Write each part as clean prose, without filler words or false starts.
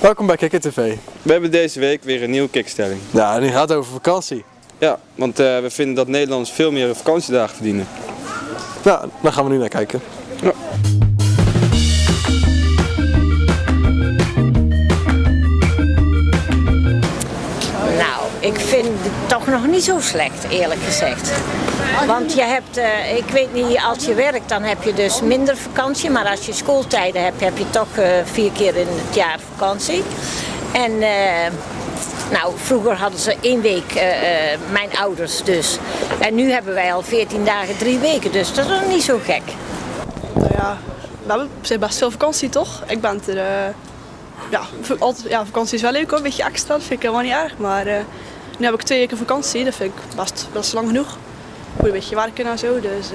Welkom bij Kikker TV. We hebben deze week weer een nieuwe kickstelling. Ja, en die gaat over vakantie. Ja, want we vinden dat Nederlanders veel meer vakantiedagen verdienen. Nou, daar gaan we nu naar kijken. Ja. Nou, ik vind het toch nog niet zo slecht, eerlijk gezegd. Want je hebt, ik weet niet, als je werkt dan heb je dus minder vakantie. Maar als je schooltijden hebt, heb je toch 4 keer in het jaar vakantie. En nou, vroeger hadden ze 1 week, mijn ouders dus. En nu hebben wij al 14 dagen, 3 weken, dus dat is nog niet zo gek. Nou ja, we hebben op zich best veel vakantie toch? Ik ben er, ja, vakantie is wel leuk hoor, een beetje extra, dat vind ik helemaal niet erg. Maar nu heb ik 2 weken vakantie, dat vind ik best lang genoeg. Moet een beetje werken en zo, dus...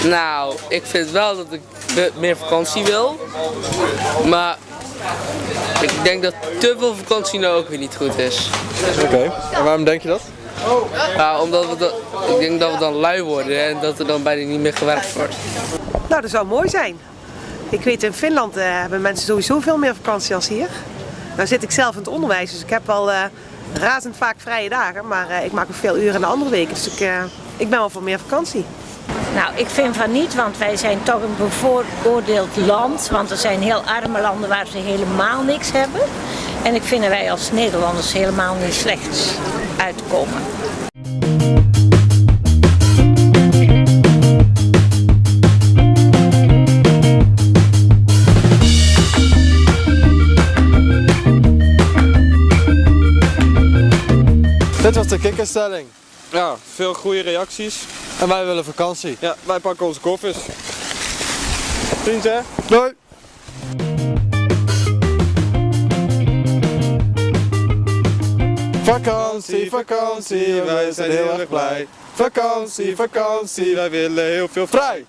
Nou, ik vind wel dat ik meer vakantie wil, maar ik denk dat te veel vakantie nou ook weer niet goed is. Oké, en waarom denk je dat? Ja, omdat ik denk dat we dan lui worden en dat er dan bijna niet meer gewerkt wordt. Nou, dat zou mooi zijn. Ik weet, in Finland hebben mensen sowieso veel meer vakantie als hier. Nou zit ik zelf in het onderwijs, dus ik heb wel razend vaak vrije dagen, maar ik maak ook veel uren in de andere weken, dus ik ben wel voor meer vakantie. Nou, ik vind van niet, want wij zijn toch een bevooroordeeld land. Want er zijn heel arme landen waar ze helemaal niks hebben. En ik vind dat wij als Nederlanders helemaal niet slecht uitkomen. Dit was de kikkerstelling. Ja, veel goede reacties. En wij willen vakantie. Ja, wij pakken onze koffers. Vriend hè? Doei! Vakantie, vakantie, wij zijn heel erg blij. Vakantie, vakantie, wij willen heel veel vrij.